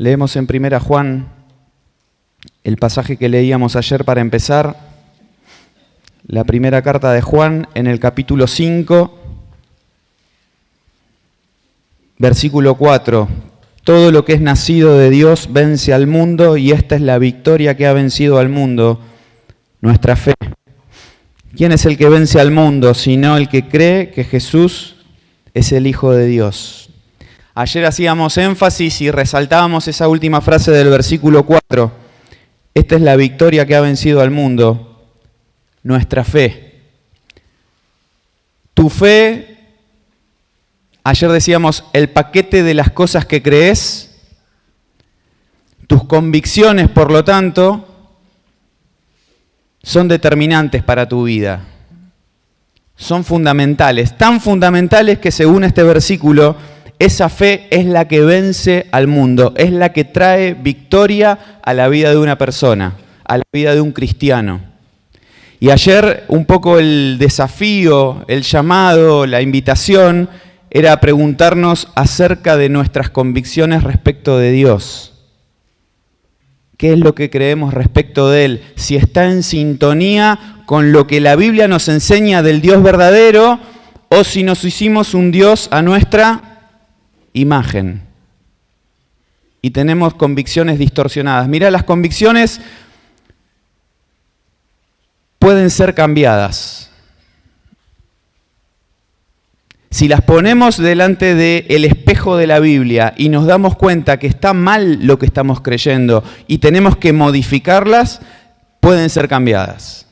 Leemos en 1 Juan el pasaje que leíamos ayer para empezar, la primera carta de Juan en el capítulo 5, versículo 4. Todo lo que es nacido de Dios vence al mundo y esta es la victoria que ha vencido al mundo, nuestra fe. ¿Quién es el que vence al mundo sino el que cree que Jesús es el Hijo de Dios? Ayer hacíamos énfasis y resaltábamos esa última frase del versículo 4. Esta es la victoria que ha vencido al mundo, nuestra fe. Tu fe, ayer decíamos, el paquete de las cosas que crees, tus convicciones, por lo tanto, son determinantes para tu vida. Son fundamentales, tan fundamentales que según este versículo, esa fe es la que vence al mundo, es la que trae victoria a la vida de una persona, a la vida de un cristiano. Y ayer un poco el desafío, el llamado, la invitación era preguntarnos acerca de nuestras convicciones respecto de Dios. ¿Qué es lo que creemos respecto de Él? Si está en sintonía con lo que la Biblia nos enseña del Dios verdadero o si nos hicimos un Dios a nuestra imagen y tenemos convicciones distorsionadas. Mirá, las convicciones pueden ser cambiadas. Si las ponemos delante del espejo de la Biblia y nos damos cuenta que está mal lo que estamos creyendo y tenemos que modificarlas, pueden ser cambiadas.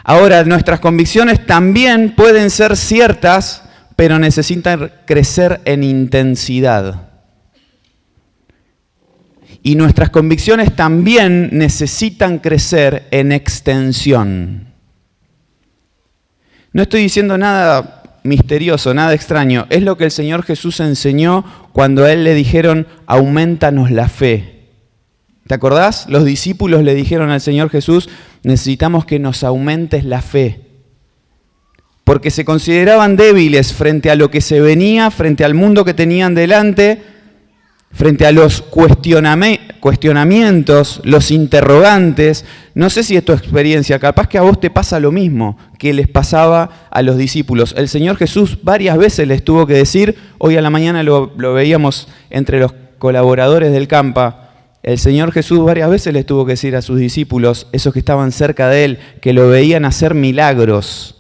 Ahora, nuestras convicciones también pueden ser ciertas, pero necesitan crecer en intensidad. Y nuestras convicciones también necesitan crecer en extensión. No estoy diciendo nada misterioso, nada extraño. Es lo que el Señor Jesús enseñó cuando a Él le dijeron, aumentanos la fe. ¿Te acordás? Los discípulos le dijeron al Señor Jesús, necesitamos que nos aumentes la fe. Porque se consideraban débiles frente a lo que se venía, frente al mundo que tenían delante, frente a los cuestionamientos, los interrogantes. No sé si es tu experiencia, capaz que a vos te pasa lo mismo que les pasaba a los discípulos. El Señor Jesús varias veces les tuvo que decir, hoy a la mañana lo veíamos entre los colaboradores del Campa, el Señor Jesús varias veces les tuvo que decir a sus discípulos, esos que estaban cerca de Él, que lo veían hacer milagros,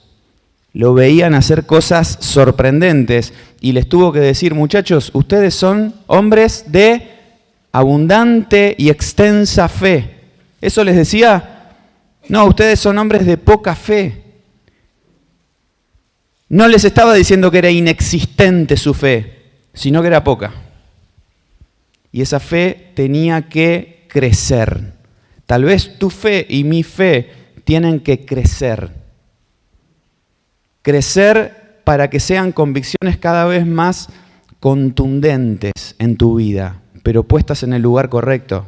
lo veían hacer cosas sorprendentes y les tuvo que decir, muchachos, ustedes son hombres de abundante y extensa fe. ¿Eso les decía? No, ustedes son hombres de poca fe. No les estaba diciendo que era inexistente su fe, sino que era poca. Y esa fe tenía que crecer. Tal vez tu fe y mi fe tienen que crecer. Crecer para que sean convicciones cada vez más contundentes en tu vida, pero puestas en el lugar correcto,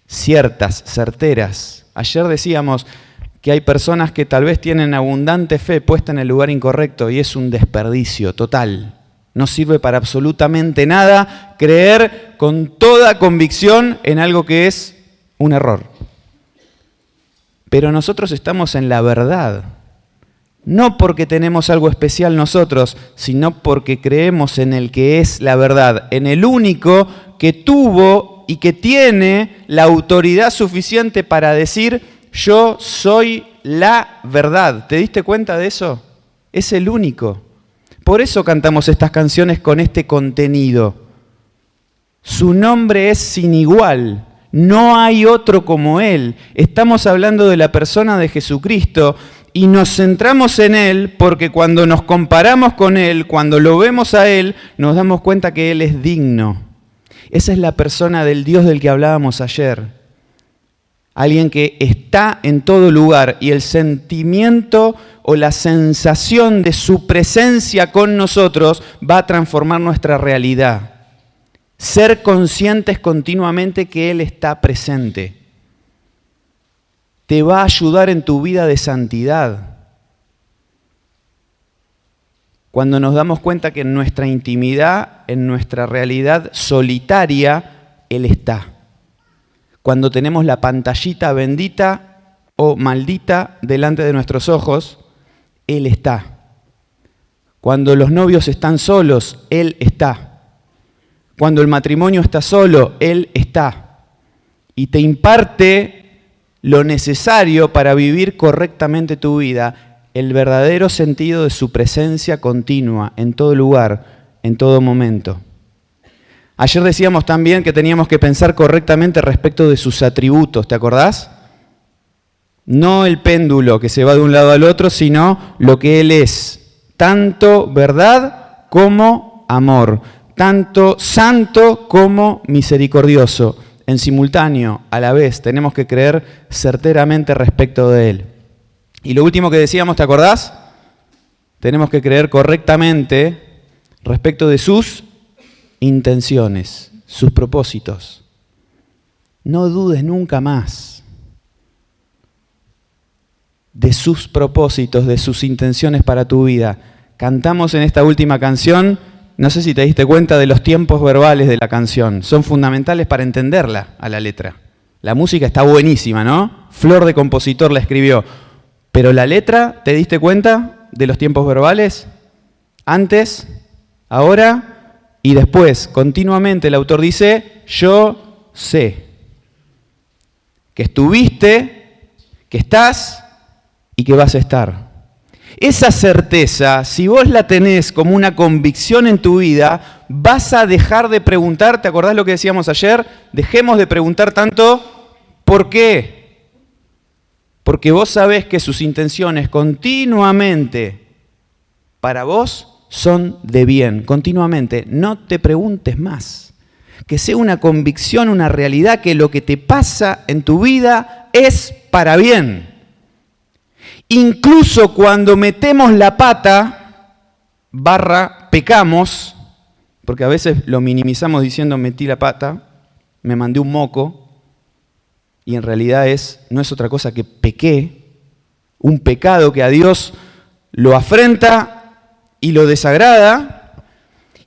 ciertas, certeras. Ayer decíamos que hay personas que tal vez tienen abundante fe puesta en el lugar incorrecto y es un desperdicio total. No sirve para absolutamente nada creer con toda convicción en algo que es un error. Pero nosotros estamos en la verdad. No porque tenemos algo especial nosotros, sino porque creemos en el que es la verdad, en el único que tuvo y que tiene la autoridad suficiente para decir, yo soy la verdad. ¿Te diste cuenta de eso? Es el único. Por eso cantamos estas canciones con este contenido. Su nombre es sin igual. No hay otro como Él. Estamos hablando de la persona de Jesucristo. Y nos centramos en Él porque cuando nos comparamos con Él, cuando lo vemos a Él, nos damos cuenta que Él es digno. Esa es la persona del Dios del que hablábamos ayer. Alguien que está en todo lugar y el sentimiento o la sensación de su presencia con nosotros va a transformar nuestra realidad. Ser conscientes continuamente que Él está presente te va a ayudar en tu vida de santidad. cuando nos damos cuenta que en nuestra intimidad, en nuestra realidad solitaria, Él está. Cuando tenemos la pantallita bendita o maldita delante de nuestros ojos, Él está. Cuando los novios están solos, Él está. Cuando el matrimonio está solo, Él está. Y te imparte lo necesario para vivir correctamente tu vida, el verdadero sentido de su presencia continua, en todo lugar, en todo momento. Ayer decíamos también que teníamos que pensar correctamente respecto de sus atributos, ¿te acordás? No el péndulo que se va de un lado al otro, sino lo que Él es, tanto verdad como amor, tanto santo como misericordioso. En simultáneo, a la vez, tenemos que creer certeramente respecto de Él. Y lo último que decíamos, ¿te acordás? Tenemos que creer correctamente respecto de sus intenciones, sus propósitos. No dudes nunca más de sus propósitos, de sus intenciones para tu vida. Cantamos en esta última canción, no sé si te diste cuenta de los tiempos verbales de la canción, son fundamentales para entenderla a la letra. La música está buenísima, ¿no? Flor de compositor la escribió, pero la letra, ¿te diste cuenta de los tiempos verbales? Antes, ahora y después. Continuamente el autor dice, yo sé que estuviste, que estás y que vas a estar. Esa certeza, si vos la tenés como una convicción en tu vida, vas a dejar de preguntar, ¿te acordás lo que decíamos ayer? Dejemos de preguntar tanto, ¿por qué? Porque vos sabés que sus intenciones continuamente para vos son de bien, continuamente. No te preguntes más. Que sea una convicción, una realidad, que lo que te pasa en tu vida es para bien. Incluso cuando metemos la pata, pecamos, porque a veces lo minimizamos diciendo metí la pata, me mandé un moco, y en realidad no es otra cosa que pequé, un pecado que a Dios lo afrenta y lo desagrada.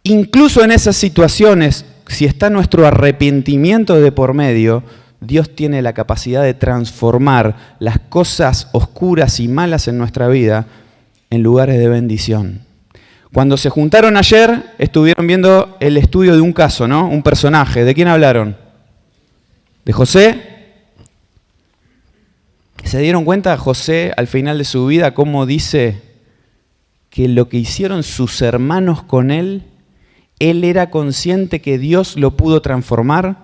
Incluso en esas situaciones, si está nuestro arrepentimiento de por medio, Dios tiene la capacidad de transformar las cosas oscuras y malas en nuestra vida en lugares de bendición. Cuando se juntaron ayer, estuvieron viendo el estudio de un caso, ¿no? Un personaje. ¿De quién hablaron? ¿De José? ¿Se dieron cuenta José al final de su vida cómo dice que lo que hicieron sus hermanos con él era consciente que Dios lo pudo transformar?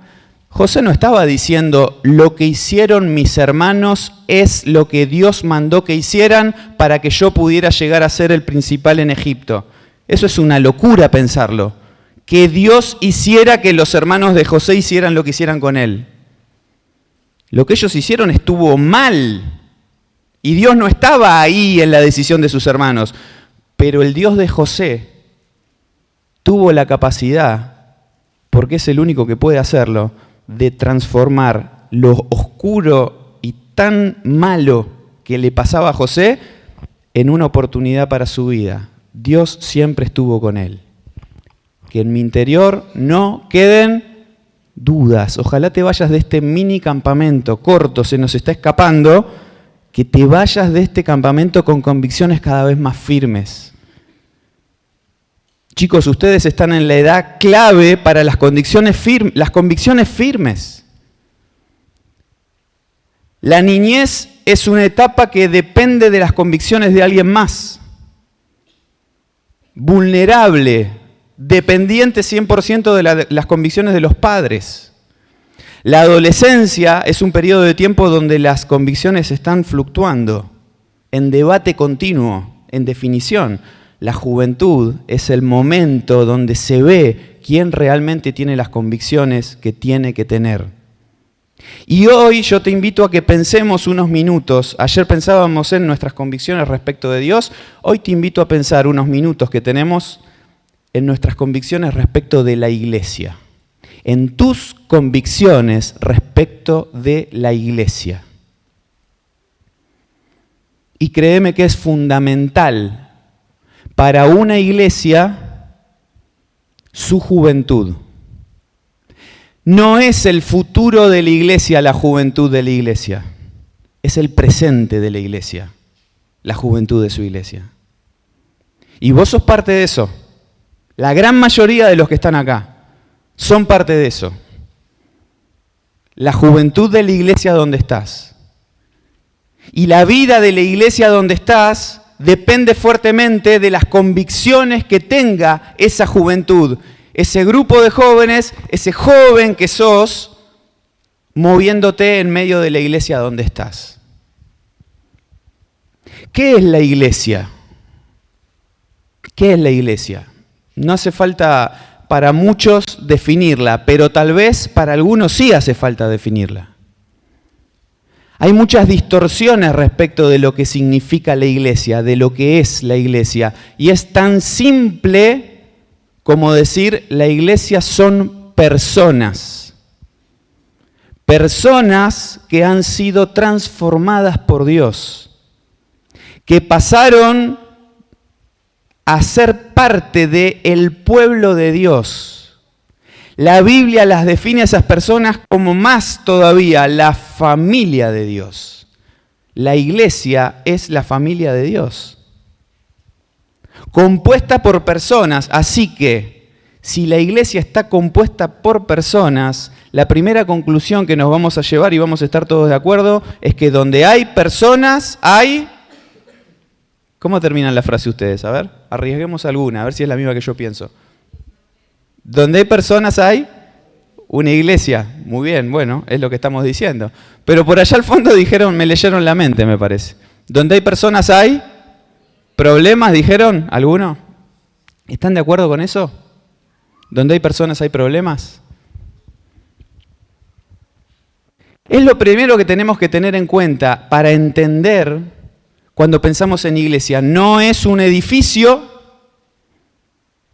José no estaba diciendo, lo que hicieron mis hermanos es lo que Dios mandó que hicieran para que yo pudiera llegar a ser el principal en Egipto. Eso es una locura pensarlo. Que Dios hiciera que los hermanos de José hicieran lo que hicieran con él. Lo que ellos hicieron estuvo mal. Y Dios no estaba ahí en la decisión de sus hermanos. Pero el Dios de José tuvo la capacidad, porque es el único que puede hacerlo, de transformar lo oscuro y tan malo que le pasaba a José en una oportunidad para su vida. Dios siempre estuvo con él. Que en mi interior no queden dudas. Ojalá te vayas de este mini campamento corto, se nos está escapando, que te vayas de este campamento con convicciones cada vez más firmes. Chicos, ustedes están en la edad clave para las convicciones firmes. La niñez es una etapa que depende de las convicciones de alguien más. Vulnerable, dependiente 100% de las convicciones de los padres. La adolescencia es un periodo de tiempo donde las convicciones están fluctuando, en debate continuo, en definición. La juventud es el momento donde se ve quién realmente tiene las convicciones que tiene que tener. Y hoy yo te invito a que pensemos unos minutos. Ayer pensábamos en nuestras convicciones respecto de Dios. Hoy te invito a pensar unos minutos que tenemos en nuestras convicciones respecto de la iglesia. En tus convicciones respecto de la iglesia. Y créeme que es fundamental para una iglesia su juventud. No es el futuro de la iglesia la juventud de la iglesia, es el presente de la iglesia, la juventud de su iglesia. Y vos sos parte de eso. La gran mayoría de los que están acá son parte de eso. La juventud de la iglesia donde estás. Y la vida de la iglesia donde estás depende fuertemente de las convicciones que tenga esa juventud, ese grupo de jóvenes, ese joven que sos, moviéndote en medio de la iglesia donde estás. ¿Qué es la iglesia? ¿Qué es la iglesia? No hace falta para muchos definirla, pero tal vez para algunos sí hace falta definirla. Hay muchas distorsiones respecto de lo que significa la iglesia, de lo que es la iglesia. Y es tan simple como decir, la iglesia son personas. Personas que han sido transformadas por Dios, que pasaron a ser parte del pueblo de Dios. La Biblia las define a esas personas como más todavía la familia de Dios. La iglesia es la familia de Dios, compuesta por personas. Así que, si la iglesia está compuesta por personas, la primera conclusión que nos vamos a llevar, y vamos a estar todos de acuerdo, es que donde hay personas, hay... ¿Cómo terminan la frase ustedes? A ver, arriesguemos alguna, a ver si es la misma que yo pienso. Donde hay personas hay una iglesia. Muy bien, bueno, es lo que estamos diciendo. Pero por allá al fondo dijeron, me leyeron la mente, me parece. Donde hay personas hay problemas, dijeron, ¿alguno? ¿Están de acuerdo con eso? Donde hay personas hay problemas. Es lo primero que tenemos que tener en cuenta para entender cuando pensamos en iglesia. No es un edificio,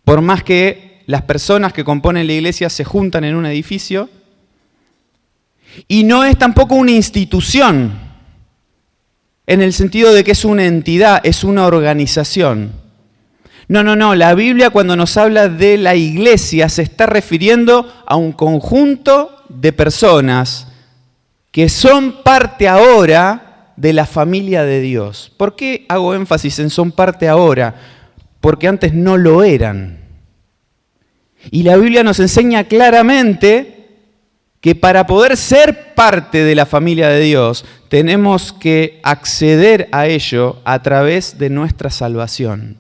por más que las personas que componen la iglesia se juntan en un edificio, y no es tampoco una institución, en el sentido de que es una entidad, es una organización. No, la Biblia cuando nos habla de la iglesia se está refiriendo a un conjunto de personas que son parte ahora de la familia de Dios. ¿Por qué hago énfasis en son parte ahora? Porque antes no lo eran. Y la Biblia nos enseña claramente que para poder ser parte de la familia de Dios, tenemos que acceder a ello a través de nuestra salvación.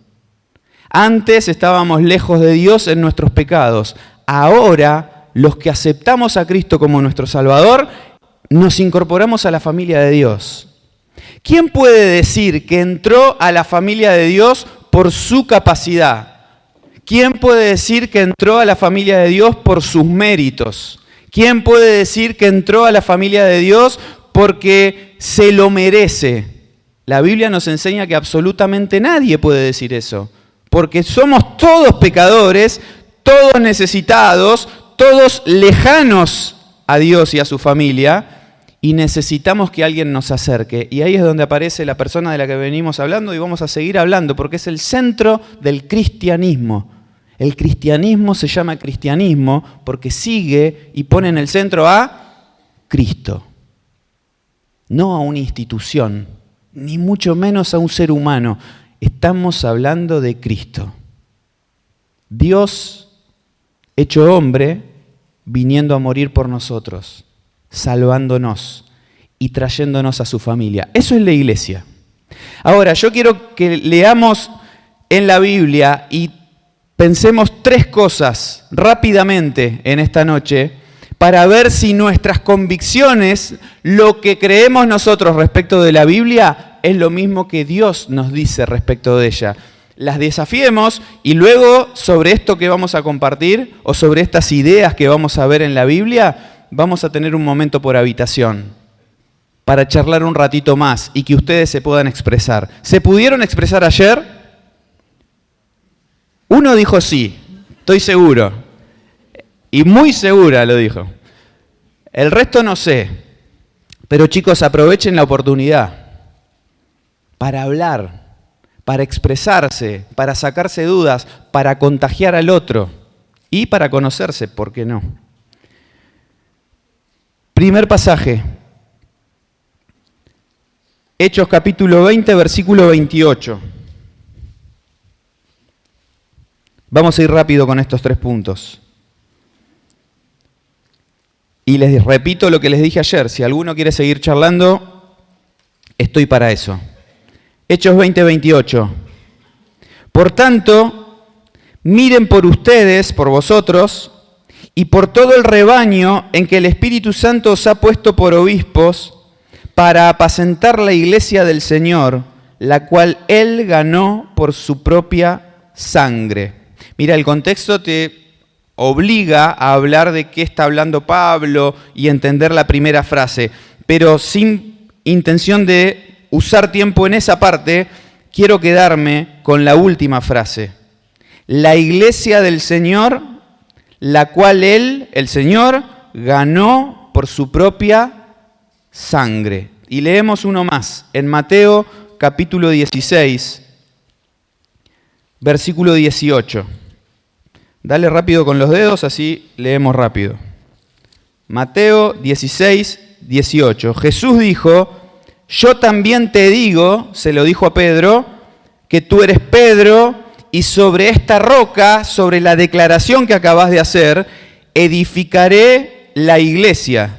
Antes estábamos lejos de Dios en nuestros pecados. Ahora, los que aceptamos a Cristo como nuestro Salvador, nos incorporamos a la familia de Dios. ¿Quién puede decir que entró a la familia de Dios por su capacidad? ¿Quién puede decir que entró a la familia de Dios por sus méritos? ¿Quién puede decir que entró a la familia de Dios porque se lo merece? La Biblia nos enseña que absolutamente nadie puede decir eso, porque somos todos pecadores, todos necesitados, todos lejanos a Dios y a su familia, y necesitamos que alguien nos acerque. Y ahí es donde aparece la persona de la que venimos hablando y vamos a seguir hablando, porque es el centro del cristianismo. El cristianismo se llama cristianismo porque sigue y pone en el centro a Cristo. No a una institución, ni mucho menos a un ser humano. Estamos hablando de Cristo. Dios hecho hombre, viniendo a morir por nosotros, salvándonos y trayéndonos a su familia. Eso es la iglesia. Ahora, yo quiero que leamos en la Biblia y pensemos tres cosas rápidamente en esta noche para ver si nuestras convicciones, lo que creemos nosotros respecto de la Biblia, es lo mismo que Dios nos dice respecto de ella. Las desafiemos y luego sobre esto que vamos a compartir o sobre estas ideas que vamos a ver en la Biblia, vamos a tener un momento por habitación para charlar un ratito más y que ustedes se puedan expresar. ¿Se pudieron expresar ayer? Uno dijo sí, estoy seguro. Y muy segura lo dijo. El resto no sé. Pero chicos, aprovechen la oportunidad para hablar para expresarse, para sacarse dudas, para contagiar al otro y para conocerse, ¿por qué no? Primer pasaje, Hechos capítulo 20, versículo 28. Vamos a ir rápido con estos 3 puntos. Y les repito lo que les dije ayer, si alguno quiere seguir charlando, estoy para eso. Hechos 20, 28. Por tanto, miren por ustedes, por vosotros, y por todo el rebaño en que el Espíritu Santo os ha puesto por obispos, para apacentar la iglesia del Señor, la cual Él ganó por su propia sangre. Mira, el contexto te obliga a hablar de qué está hablando Pablo y entender la primera frase, pero sin intención de usar tiempo en esa parte, quiero quedarme con la última frase. La iglesia del Señor, la cual Él, el Señor, ganó por su propia sangre. Y leemos uno más, en Mateo capítulo 16, versículo 18. Dale rápido con los dedos, así leemos rápido. Mateo 16, 18. Jesús dijo, yo también te digo, se lo dijo a Pedro, que tú eres Pedro, y sobre esta roca, sobre la declaración que acabas de hacer, edificaré la iglesia,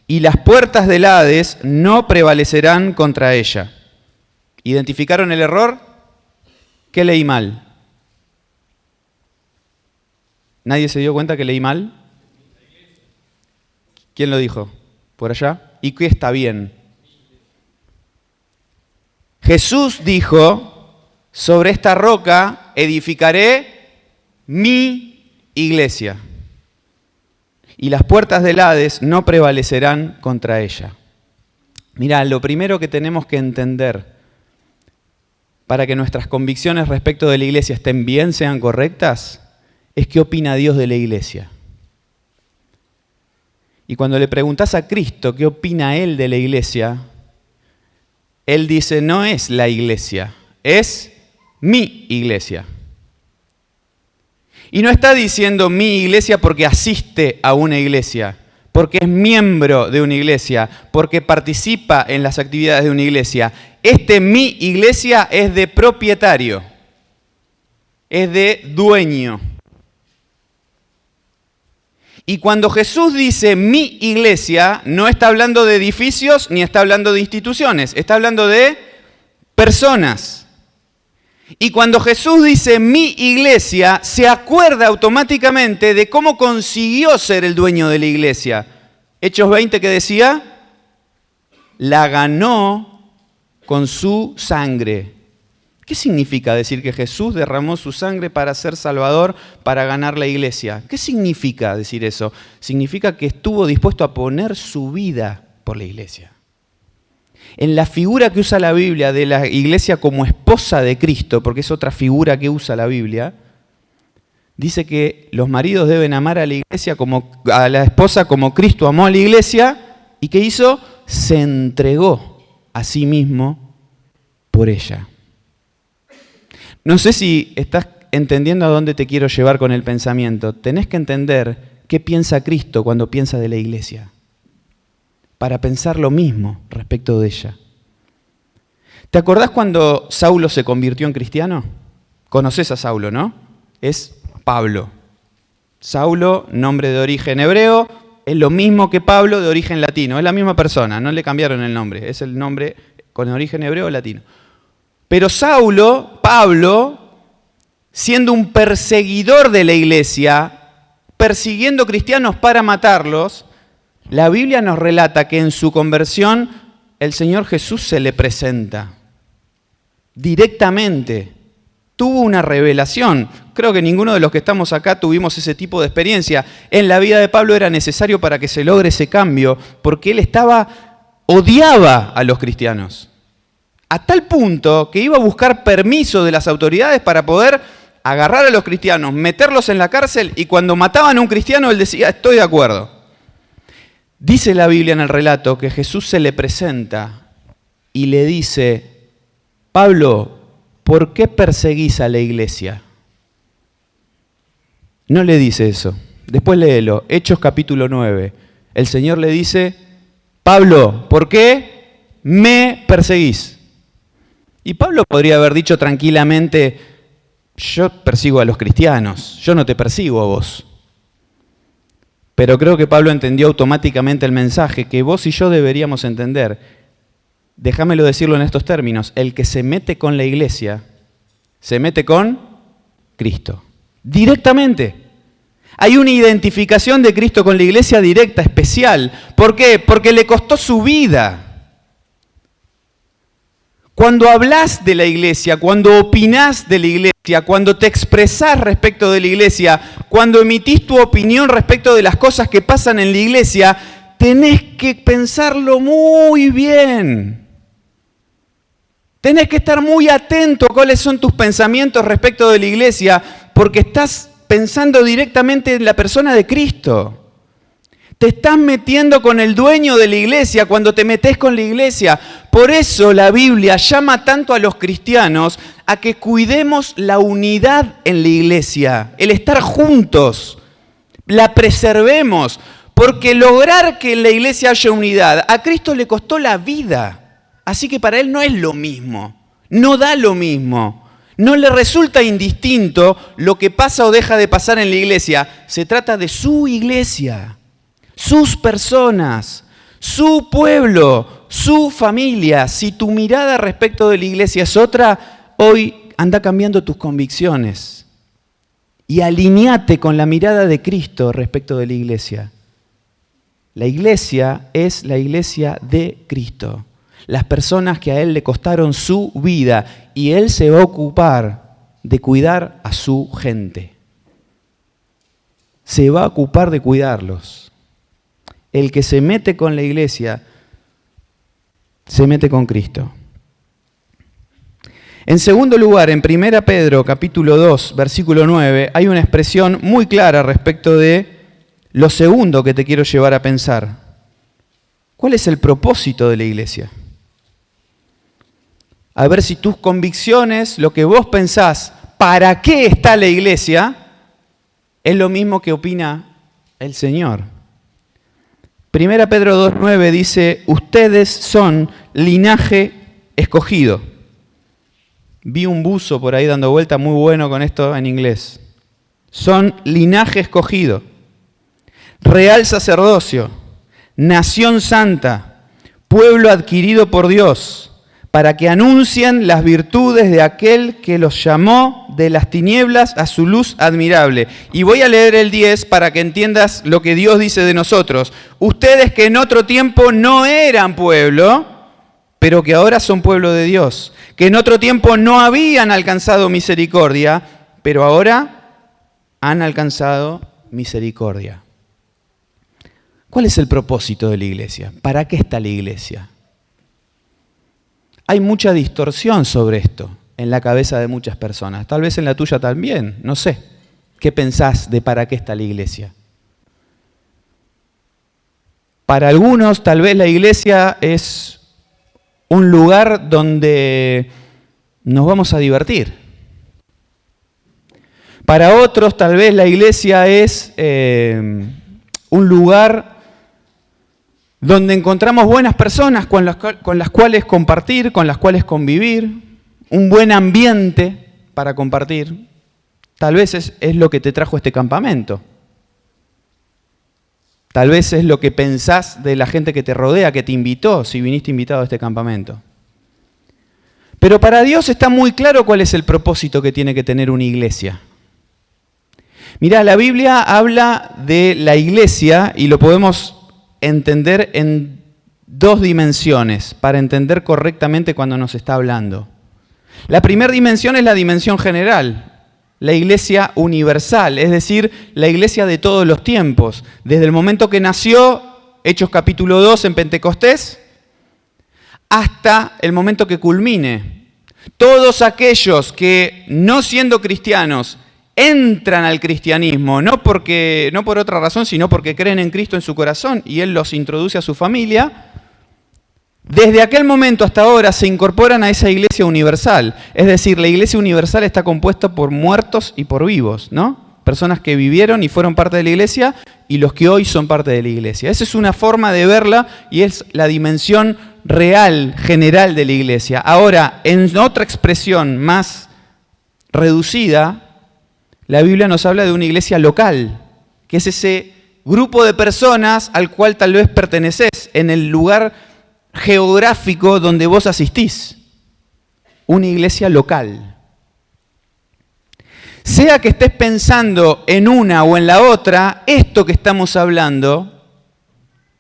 y las puertas del Hades no prevalecerán contra ella. ¿Identificaron el error? ¿Qué leí mal? ¿Nadie se dio cuenta que leí mal? ¿Quién lo dijo? ¿Por allá? ¿Y qué está bien? Jesús dijo, sobre esta roca edificaré mi iglesia. Y las puertas del Hades no prevalecerán contra ella. Mirá, lo primero que tenemos que entender para que nuestras convicciones respecto de la iglesia estén bien, sean correctas, es qué opina Dios de la iglesia. Y cuando le preguntás a Cristo qué opina Él de la iglesia, Él dice, no es la iglesia, es mi iglesia. Y no está diciendo mi iglesia porque asiste a una iglesia, porque es miembro de una iglesia, porque participa en las actividades de una iglesia. Mi iglesia es de propietario, es de dueño. Y cuando Jesús dice mi iglesia, no está hablando de edificios ni está hablando de instituciones, está hablando de personas. Y cuando Jesús dice mi iglesia, se acuerda automáticamente de cómo consiguió ser el dueño de la iglesia. Hechos 20 que decía, la ganó con su sangre. ¿Qué significa decir que Jesús derramó su sangre para ser Salvador, para ganar la iglesia? ¿Qué significa decir eso? Significa que estuvo dispuesto a poner su vida por la iglesia. En la figura que usa la Biblia de la iglesia como esposa de Cristo, porque es otra figura que usa la Biblia, dice que los maridos deben amar a la iglesia a la esposa como Cristo amó a la iglesia, y ¿qué hizo? Se entregó a sí mismo por ella. No sé si estás entendiendo a dónde te quiero llevar con el pensamiento. Tenés que entender qué piensa Cristo cuando piensa de la iglesia, para pensar lo mismo respecto de ella. ¿Te acordás cuando Saulo se convirtió en cristiano? Conocés a Saulo, ¿no? Es Pablo. Saulo, nombre de origen hebreo, es lo mismo que Pablo de origen latino. Es la misma persona, no le cambiaron el nombre. Es el nombre con origen hebreo o latino. Pero Saulo, Pablo, siendo un perseguidor de la iglesia, persiguiendo cristianos para matarlos, la Biblia nos relata que en su conversión el Señor Jesús se le presenta directamente. Tuvo una revelación. Creo que ninguno de los que estamos acá tuvimos ese tipo de experiencia. En la vida de Pablo era necesario para que se logre ese cambio, porque él odiaba a los cristianos. A tal punto que iba a buscar permiso de las autoridades para poder agarrar a los cristianos, meterlos en la cárcel, y cuando mataban a un cristiano él decía, estoy de acuerdo. Dice la Biblia en el relato que Jesús se le presenta y le dice, Pablo, ¿por qué perseguís a la iglesia? No le dice eso. Después léelo, Hechos capítulo 9. El Señor le dice, Pablo, ¿por qué me perseguís? Y Pablo podría haber dicho tranquilamente, yo persigo a los cristianos, yo no te persigo a vos. Pero creo que Pablo entendió automáticamente el mensaje que vos y yo deberíamos entender. Déjamelo decirlo en estos términos, el que se mete con la iglesia, se mete con Cristo. Directamente. Hay una identificación de Cristo con la iglesia directa, especial. ¿Por qué? Porque le costó su vida. Cuando hablas de la iglesia, cuando opinás de la iglesia, cuando te expresás respecto de la iglesia, cuando emitís tu opinión respecto de las cosas que pasan en la iglesia, tenés que pensarlo muy bien. Tenés que estar muy atento a cuáles son tus pensamientos respecto de la iglesia, porque estás pensando directamente en la persona de Cristo. Te estás metiendo con el dueño de la iglesia cuando te metes con la iglesia. Por eso la Biblia llama tanto a los cristianos a que cuidemos la unidad en la iglesia, el estar juntos, la preservemos, porque lograr que en la iglesia haya unidad, a Cristo le costó la vida. Así que para Él no es lo mismo, no da lo mismo. No le resulta indistinto lo que pasa o deja de pasar en la iglesia. Se trata de su iglesia, sus personas, su pueblo, su familia. Si tu mirada respecto de la iglesia es otra, hoy anda cambiando tus convicciones y alineate con la mirada de Cristo respecto de la iglesia. La iglesia es la iglesia de Cristo. Las personas que a Él le costaron su vida y Él se va a ocupar de cuidar a su gente. Se va a ocupar de cuidarlos. El que se mete con la iglesia, se mete con Cristo. En segundo lugar, en 1 Pedro capítulo 2, versículo 9, hay una expresión muy clara respecto de lo segundo que te quiero llevar a pensar. ¿Cuál es el propósito de la iglesia? A ver si tus convicciones, lo que vos pensás, ¿para qué está la iglesia? Es lo mismo que opina el Señor. 1 Pedro 2:9 dice, ustedes son linaje escogido. Vi un buzo por ahí dando vuelta muy bueno con esto en inglés. Son linaje escogido, real sacerdocio, nación santa, pueblo adquirido por Dios, para que anuncien las virtudes de aquel que los llamó de las tinieblas a su luz admirable. Y voy a leer el 10 para que entiendas lo que Dios dice de nosotros. Ustedes que en otro tiempo no eran pueblo, pero que ahora son pueblo de Dios. Que en otro tiempo no habían alcanzado misericordia, pero ahora han alcanzado misericordia. ¿Cuál es el propósito de la iglesia? ¿Para qué está la iglesia? Hay mucha distorsión sobre esto en la cabeza de muchas personas. Tal vez en la tuya también, no sé. ¿Qué pensás de para qué está la iglesia? Para algunos tal vez la iglesia es un lugar donde nos vamos a divertir. Para otros tal vez la iglesia es un lugar donde encontramos buenas personas con las cuales compartir, con las cuales convivir, un buen ambiente para compartir. Tal vez es lo que te trajo este campamento. Tal vez es lo que pensás de la gente que te rodea, que te invitó, si viniste invitado a este campamento. Pero para Dios está muy claro cuál es el propósito que tiene que tener una iglesia. Mirá, la Biblia habla de la iglesia y lo podemos entender en dos dimensiones para entender correctamente cuando nos está hablando. La primera dimensión es la dimensión general, la iglesia universal, es decir, la iglesia de todos los tiempos, desde el momento que nació, Hechos capítulo 2 en Pentecostés, hasta el momento que culmine. Todos aquellos que, no siendo cristianos, entran al cristianismo, no por otra razón, sino porque creen en Cristo en su corazón y Él los introduce a su familia, desde aquel momento hasta ahora se incorporan a esa iglesia universal. Es decir, la iglesia universal está compuesta por muertos y por vivos, ¿no? Personas que vivieron y fueron parte de la iglesia y los que hoy son parte de la iglesia. Esa es una forma de verla y es la dimensión real, general de la iglesia. Ahora, en otra expresión más reducida, la Biblia nos habla de una iglesia local, que es ese grupo de personas al cual tal vez perteneces en el lugar geográfico donde vos asistís. Una iglesia local. Sea que estés pensando en una o en la otra, esto que estamos hablando,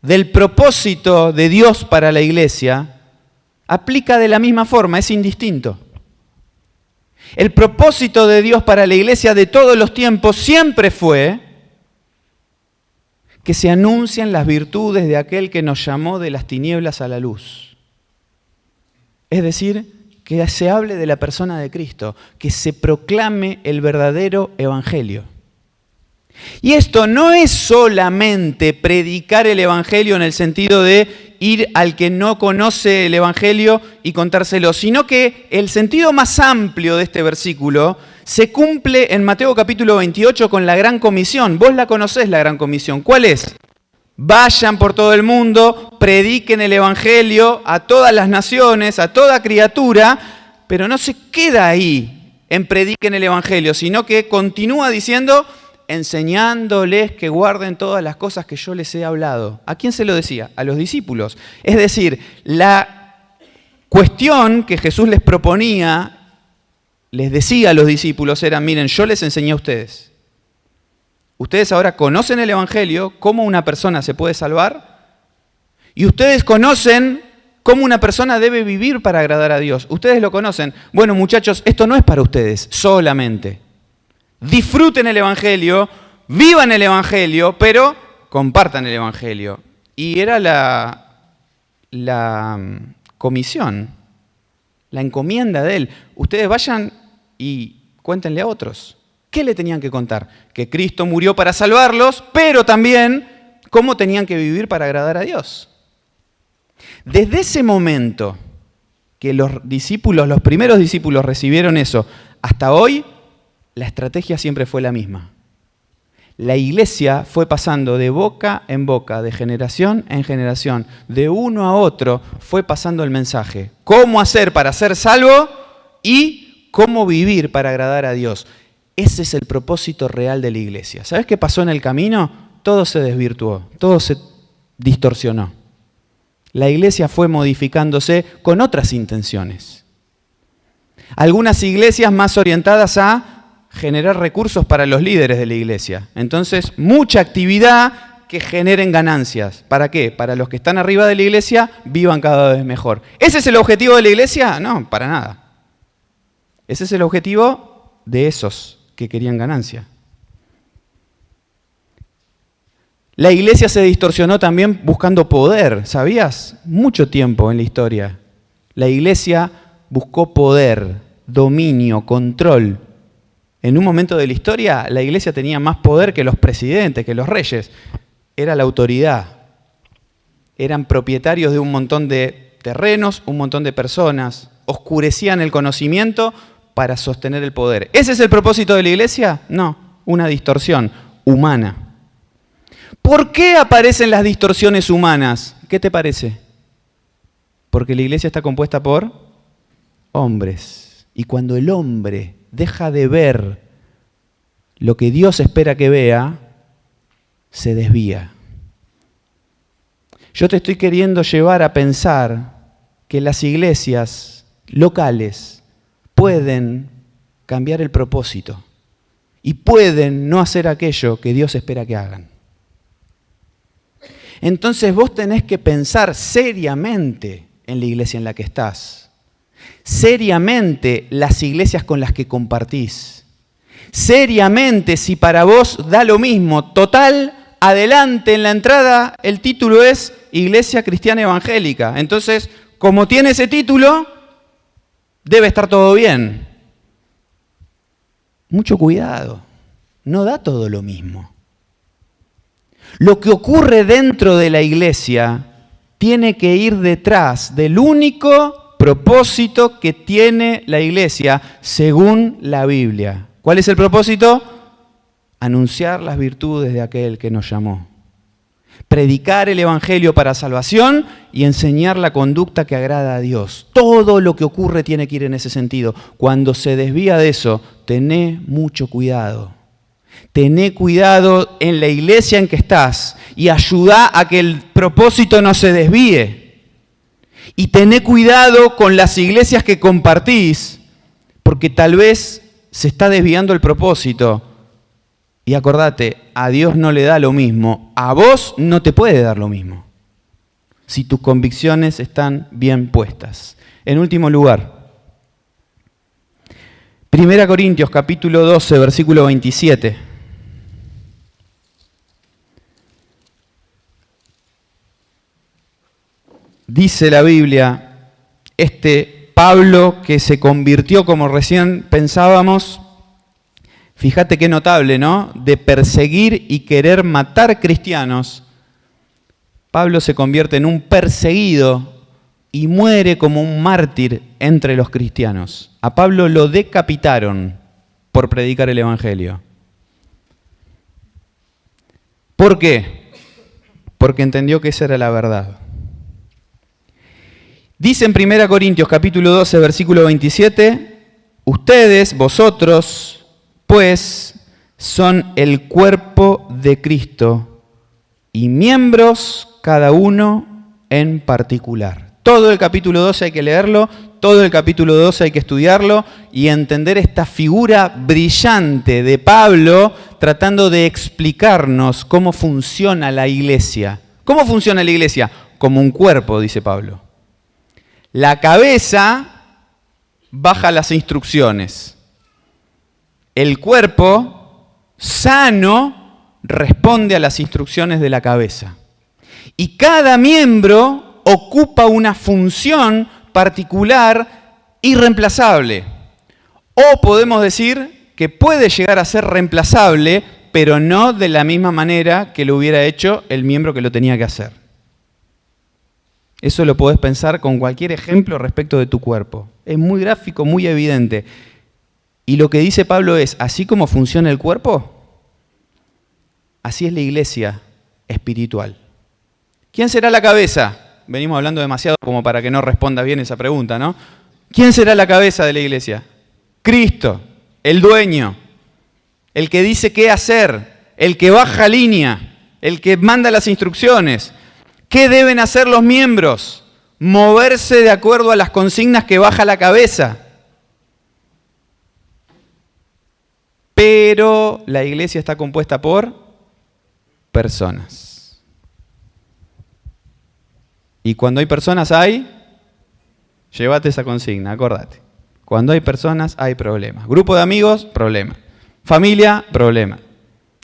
del propósito de Dios para la iglesia, aplica de la misma forma, es indistinto. El propósito de Dios para la iglesia de todos los tiempos siempre fue que se anuncien las virtudes de aquel que nos llamó de las tinieblas a la luz. Es decir, que se hable de la persona de Cristo, que se proclame el verdadero evangelio. Y esto no es solamente predicar el evangelio en el sentido de ir al que no conoce el evangelio y contárselo, sino que el sentido más amplio de este versículo se cumple en Mateo capítulo 28 con la Gran Comisión. Vos la conocés, la Gran Comisión. ¿Cuál es? Vayan por todo el mundo, prediquen el evangelio a todas las naciones, a toda criatura, pero no se queda ahí en prediquen el evangelio, sino que continúa diciendo, enseñándoles que guarden todas las cosas que yo les he hablado. ¿A quién se lo decía? A los discípulos. Es decir, la cuestión que Jesús les proponía, les decía a los discípulos era, miren, yo les enseñé a ustedes. Ustedes ahora conocen el evangelio, cómo una persona se puede salvar, y ustedes conocen cómo una persona debe vivir para agradar a Dios. Ustedes lo conocen. Bueno, muchachos, esto no es para ustedes solamente. Disfruten el evangelio, vivan el evangelio, pero compartan el evangelio. Y era la comisión, la encomienda de él. Ustedes vayan y cuéntenle a otros. ¿Qué le tenían que contar? Que Cristo murió para salvarlos, pero también cómo tenían que vivir para agradar a Dios. Desde ese momento que los primeros discípulos recibieron eso, hasta hoy, la estrategia siempre fue la misma. La iglesia fue pasando de boca en boca, de generación en generación, de uno a otro, fue pasando el mensaje. ¿Cómo hacer para ser salvo y cómo vivir para agradar a Dios? Ese es el propósito real de la iglesia. ¿Sabes qué pasó en el camino? Todo se desvirtuó, todo se distorsionó. La iglesia fue modificándose con otras intenciones. Algunas iglesias más orientadas a generar recursos para los líderes de la iglesia. Entonces, mucha actividad que generen ganancias. ¿Para qué? Para los que están arriba de la iglesia vivan cada vez mejor. ¿Ese es el objetivo de la iglesia? No, para nada. Ese es el objetivo de esos que querían ganancia. La iglesia se distorsionó también buscando poder, ¿sabías? Mucho tiempo en la historia. La iglesia buscó poder, dominio, control. En un momento de la historia, la iglesia tenía más poder que los presidentes, que los reyes. Era la autoridad. Eran propietarios de un montón de terrenos, un montón de personas. Oscurecían el conocimiento para sostener el poder. ¿Ese es el propósito de la iglesia? No, una distorsión humana. ¿Por qué aparecen las distorsiones humanas? ¿Qué te parece? Porque la iglesia está compuesta por hombres. Y cuando el hombre deja de ver lo que Dios espera que vea, se desvía. Yo te estoy queriendo llevar a pensar que las iglesias locales pueden cambiar el propósito y pueden no hacer aquello que Dios espera que hagan. Entonces vos tenés que pensar seriamente en la iglesia en la que estás, seriamente las iglesias con las que compartís, seriamente si para vos da lo mismo, total, adelante en la entrada el título es Iglesia Cristiana Evangélica. Entonces, como tiene ese título, debe estar todo bien. Mucho cuidado, no da todo lo mismo. Lo que ocurre dentro de la iglesia tiene que ir detrás del único propósito que tiene la iglesia según la Biblia. ¿Cuál es el propósito? Anunciar las virtudes de aquel que nos llamó. Predicar el evangelio para salvación y enseñar la conducta que agrada a Dios. Todo lo que ocurre tiene que ir en ese sentido. Cuando se desvía de eso, tené mucho cuidado. Tené cuidado en la iglesia en que estás y ayudá a que el propósito no se desvíe. Y tené cuidado con las iglesias que compartís, porque tal vez se está desviando el propósito. Y acordate, a Dios no le da lo mismo, a vos no te puede dar lo mismo, si tus convicciones están bien puestas. En último lugar, 1 Corintios capítulo 12, versículo 27. Dice la Biblia, Pablo que se convirtió, como recién pensábamos, fíjate qué notable, ¿no? De perseguir y querer matar cristianos, Pablo se convierte en un perseguido y muere como un mártir entre los cristianos. A Pablo lo decapitaron por predicar el evangelio. ¿Por qué? Porque entendió que esa era la verdad. Dice en 1 Corintios capítulo 12, versículo 27, ustedes, vosotros, pues son el cuerpo de Cristo y miembros cada uno en particular. Todo el capítulo 12 hay que leerlo, todo el capítulo 12 hay que estudiarlo y entender esta figura brillante de Pablo tratando de explicarnos cómo funciona la iglesia. ¿Cómo funciona la iglesia? Como un cuerpo, dice Pablo. La cabeza baja las instrucciones. El cuerpo sano responde a las instrucciones de la cabeza. Y cada miembro ocupa una función particular irreemplazable. O podemos decir que puede llegar a ser reemplazable, pero no de la misma manera que lo hubiera hecho el miembro que lo tenía que hacer. Eso lo podés pensar con cualquier ejemplo respecto de tu cuerpo. Es muy gráfico, muy evidente. Y lo que dice Pablo es, así como funciona el cuerpo, así es la iglesia espiritual. ¿Quién será la cabeza? Venimos hablando demasiado como para que no responda bien esa pregunta, ¿no? ¿Quién será la cabeza de la iglesia? Cristo, el dueño, el que dice qué hacer, el que baja línea, el que manda las instrucciones. ¿Qué deben hacer los miembros? Moverse de acuerdo a las consignas que baja la cabeza. Pero la iglesia está compuesta por personas. Y cuando hay personas llévate esa consigna, acordate. Cuando hay personas hay problemas. Grupo de amigos, problema. Familia, problema.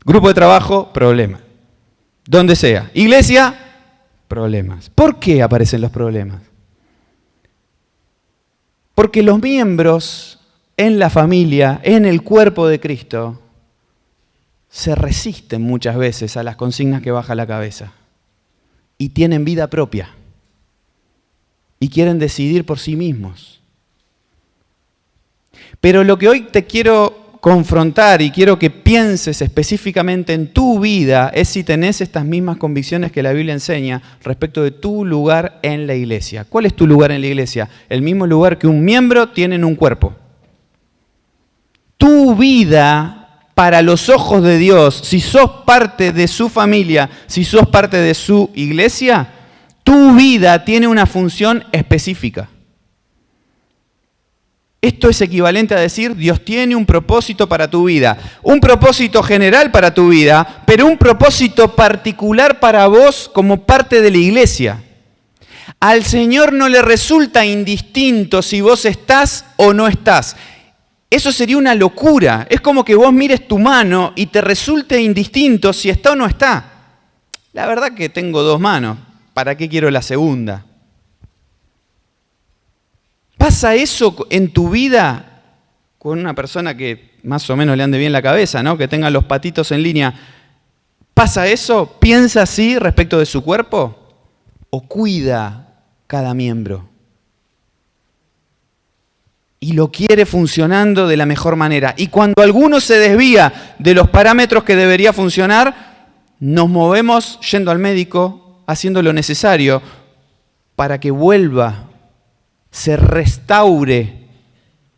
Grupo de trabajo, problema. Donde sea. Iglesia, problemas. ¿Por qué aparecen los problemas? Porque los miembros en la familia, en el cuerpo de Cristo, se resisten muchas veces a las consignas que baja la cabeza y tienen vida propia y quieren decidir por sí mismos. Pero lo que hoy te quiero confrontar y quiero que pienses específicamente en tu vida es si tenés estas mismas convicciones que la Biblia enseña respecto de tu lugar en la iglesia. ¿Cuál es tu lugar en la iglesia? El mismo lugar que un miembro tiene en un cuerpo. Tu vida para los ojos de Dios, si sos parte de su familia, si sos parte de su iglesia, tu vida tiene una función específica. Esto es equivalente a decir, Dios tiene un propósito para tu vida, un propósito general para tu vida, pero un propósito particular para vos como parte de la iglesia. Al Señor no le resulta indistinto si vos estás o no estás. Eso sería una locura. Es como que vos mires tu mano y te resulte indistinto si está o no está. La verdad que tengo dos manos. ¿Para qué quiero la segunda? ¿Pasa eso en tu vida con una persona que más o menos le ande bien la cabeza, ¿no? Que tenga los patitos en línea? ¿Pasa eso? ¿Piensa así respecto de su cuerpo? o cuida cada miembro. Y lo quiere funcionando de la mejor manera. Y cuando alguno se desvía de los parámetros que debería funcionar, nos movemos yendo al médico, haciendo lo necesario para que vuelva, se restaure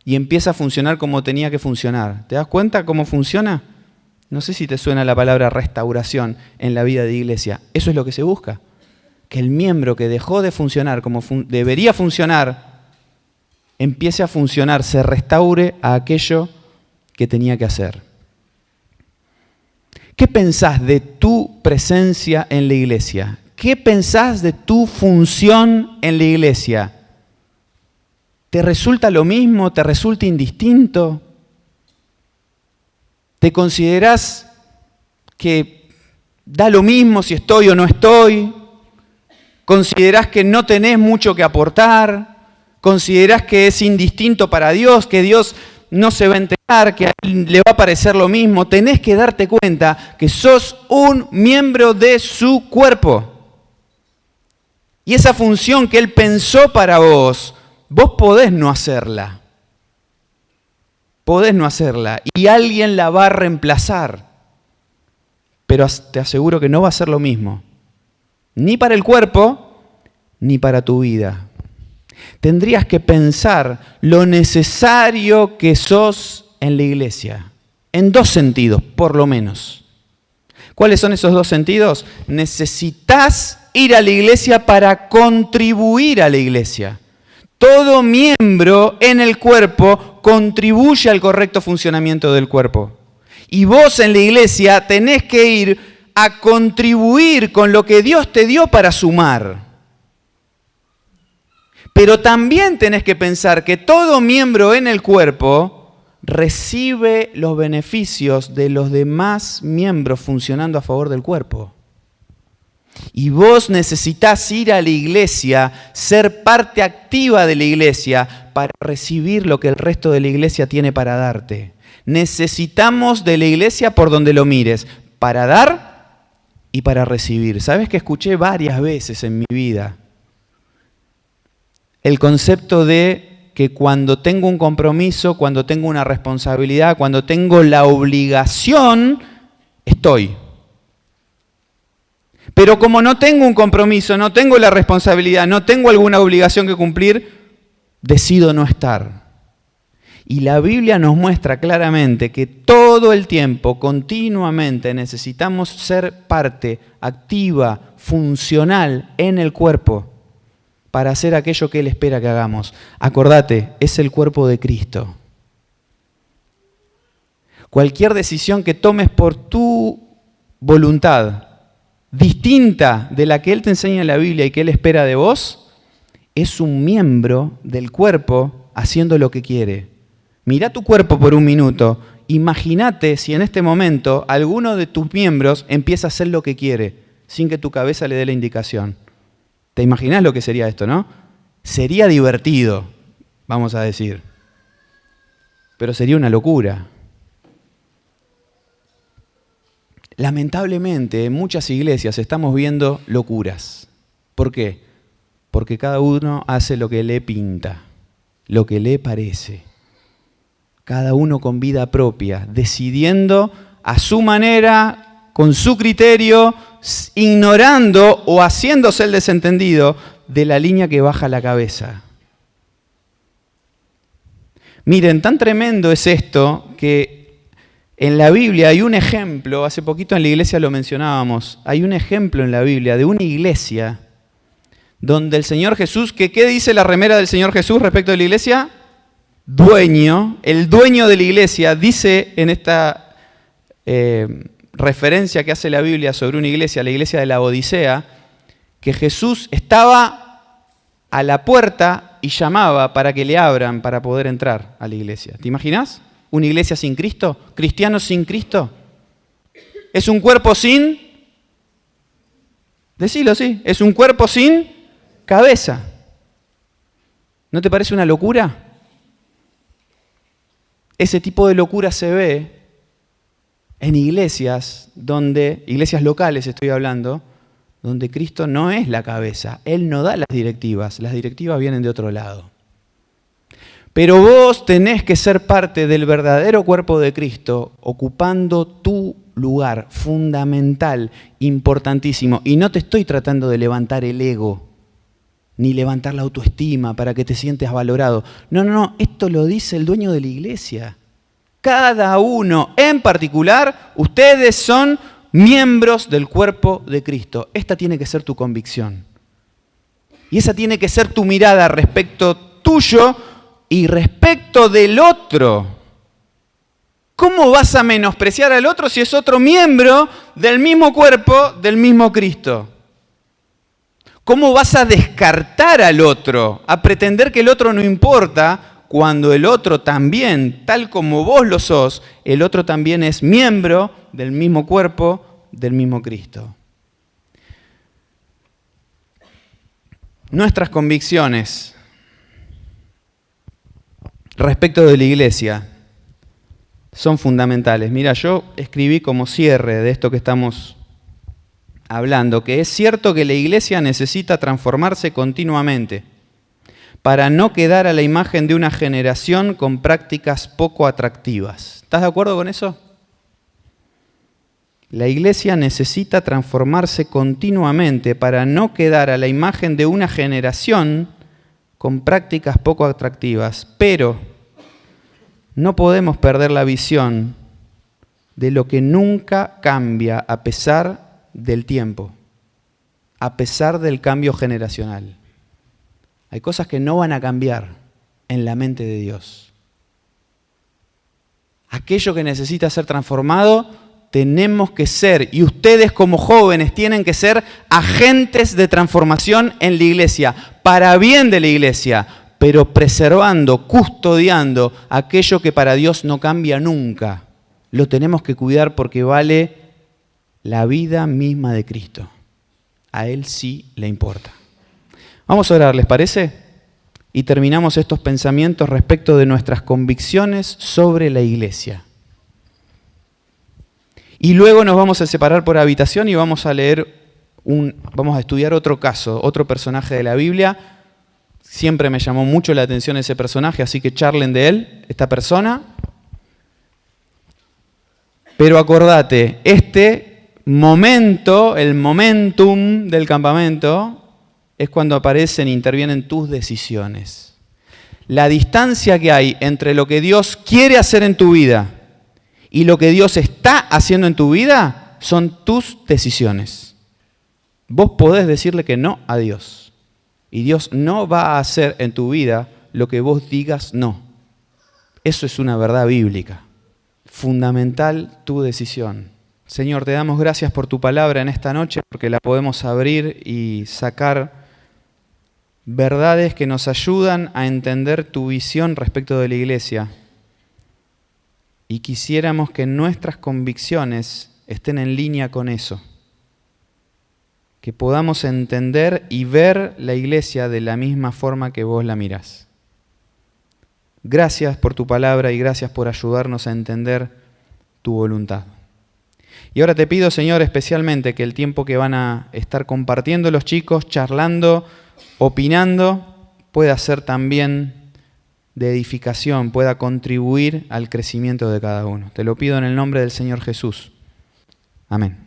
y empiece a funcionar como tenía que funcionar. ¿Te das cuenta cómo funciona? No sé si te suena la palabra restauración en la vida de iglesia. Eso es lo que se busca. Que el miembro que dejó de funcionar como debería funcionar, empiece a funcionar, se restaure a aquello que tenía que hacer. ¿Qué pensás de tu presencia en la iglesia? ¿Qué pensás de tu función en la iglesia? ¿Te resulta lo mismo? ¿Te resulta indistinto? ¿Te considerás que da lo mismo si estoy o no estoy? ¿Considerás que no tenés mucho que aportar? ¿Considerás que es indistinto para Dios, que Dios no se va a enterar, que a él le va a parecer lo mismo? Tenés que darte cuenta que sos un miembro de su cuerpo. Y esa función que Él pensó para vos, vos podés no hacerla. Podés no hacerla y alguien la va a reemplazar. Pero te aseguro que no va a ser lo mismo. Ni para el cuerpo, ni para tu vida. Tendrías que pensar lo necesario que sos en la iglesia. En 2 sentidos, por lo menos. ¿Cuáles son esos 2 sentidos? Necesitas ir a la iglesia para contribuir a la iglesia. Todo miembro en el cuerpo contribuye al correcto funcionamiento del cuerpo. Y vos en la iglesia tenés que ir a contribuir con lo que Dios te dio para sumar. Pero también tenés que pensar que todo miembro en el cuerpo recibe los beneficios de los demás miembros funcionando a favor del cuerpo. Y vos necesitás ir a la iglesia, ser parte activa de la iglesia para recibir lo que el resto de la iglesia tiene para darte. Necesitamos de la iglesia por donde lo mires, para dar y para recibir. ¿Sabes que escuché varias veces en mi vida el concepto de que cuando tengo un compromiso, cuando tengo una responsabilidad, cuando tengo la obligación, estoy? Pero como no tengo un compromiso, no tengo la responsabilidad, no tengo alguna obligación que cumplir, decido no estar. Y la Biblia nos muestra claramente que todo el tiempo, continuamente, necesitamos ser parte activa, funcional en el cuerpo para hacer aquello que Él espera que hagamos. Acordate, es el cuerpo de Cristo. Cualquier decisión que tomes por tu voluntad, distinta de la que Él te enseña en la Biblia y que Él espera de vos, es un miembro del cuerpo haciendo lo que quiere. Mirá tu cuerpo por un minuto. Imagínate si en este momento alguno de tus miembros empieza a hacer lo que quiere, sin que tu cabeza le dé la indicación. ¿Te imaginás lo que sería esto, no? Sería divertido, vamos a decir. Pero sería una locura. Lamentablemente, en muchas iglesias estamos viendo locuras. ¿Por qué? Porque cada uno hace lo que le pinta, lo que le parece. Cada uno con vida propia, decidiendo a su manera, con su criterio, ignorando o haciéndose el desentendido de la línea que baja la cabeza. Miren, tan tremendo es esto que en la Biblia hay un ejemplo, hace poquito en la iglesia lo mencionábamos, hay un ejemplo en la Biblia de una iglesia donde el Señor Jesús, ¿qué dice la remera del Señor Jesús respecto de la iglesia? Dueño, el dueño de la iglesia, dice en esta referencia que hace la Biblia sobre una iglesia, la iglesia de la Odisea, que Jesús estaba a la puerta y llamaba para que le abran para poder entrar a la iglesia. ¿Te imaginas? ¿Una iglesia sin Cristo? ¿Cristianos sin Cristo? ¿Es un cuerpo sin? Decilo así, es un cuerpo sin cabeza. ¿No te parece una locura? Ese tipo de locura se ve en iglesias iglesias locales estoy hablando, donde Cristo no es la cabeza. Él no da las directivas vienen de otro lado. Pero vos tenés que ser parte del verdadero cuerpo de Cristo, ocupando tu lugar fundamental, importantísimo. Y no te estoy tratando de levantar el ego, ni levantar la autoestima para que te sientas valorado. No, esto lo dice el dueño de la iglesia. Cada uno en particular, ustedes son miembros del cuerpo de Cristo. Esta tiene que ser tu convicción. Y esa tiene que ser tu mirada respecto tuyo y respecto del otro. ¿Cómo vas a menospreciar al otro si es otro miembro del mismo cuerpo, del mismo Cristo? ¿Cómo vas a descartar al otro, a pretender que el otro no importa, cuando el otro también, tal como vos lo sos, el otro también es miembro del mismo cuerpo, del mismo Cristo? Nuestras convicciones respecto de la iglesia son fundamentales. Mira, yo escribí como cierre de esto que estamos hablando, que es cierto que la iglesia necesita transformarse continuamente para no quedar a la imagen de una generación con prácticas poco atractivas. ¿Estás de acuerdo con eso? La iglesia necesita transformarse continuamente para no quedar a la imagen de una generación con prácticas poco atractivas, pero no podemos perder la visión de lo que nunca cambia a pesar del tiempo, a pesar del cambio generacional. Hay cosas que no van a cambiar en la mente de Dios. Aquello que necesita ser transformado, tenemos que ser, y ustedes como jóvenes tienen que ser agentes de transformación en la iglesia, para bien de la iglesia, pero preservando, custodiando aquello que para Dios no cambia nunca. Lo tenemos que cuidar porque vale la vida misma de Cristo. A Él sí le importa. Vamos a orar, ¿les parece? Y terminamos estos pensamientos respecto de nuestras convicciones sobre la iglesia. Y luego nos vamos a separar por habitación y vamos a estudiar otro caso, otro personaje de la Biblia. Siempre me llamó mucho la atención ese personaje, así que charlen de él, esta persona. Pero acordate, este momento, el momentum del campamento, es cuando aparecen e intervienen tus decisiones. La distancia que hay entre lo que Dios quiere hacer en tu vida y lo que Dios está haciendo en tu vida son tus decisiones. Vos podés decirle que no a Dios. Y Dios no va a hacer en tu vida lo que vos digas no. Eso es una verdad bíblica. Fundamental tu decisión. Señor, te damos gracias por tu palabra en esta noche, porque la podemos abrir y sacar verdades que nos ayudan a entender tu visión respecto de la iglesia. Y quisiéramos que nuestras convicciones estén en línea con eso. Que podamos entender y ver la iglesia de la misma forma que vos la mirás. Gracias por tu palabra y gracias por ayudarnos a entender tu voluntad. Y ahora te pido, Señor, especialmente que el tiempo que van a estar compartiendo los chicos, charlando, opinando, pueda ser también de edificación, pueda contribuir al crecimiento de cada uno. Te lo pido en el nombre del Señor Jesús. Amén.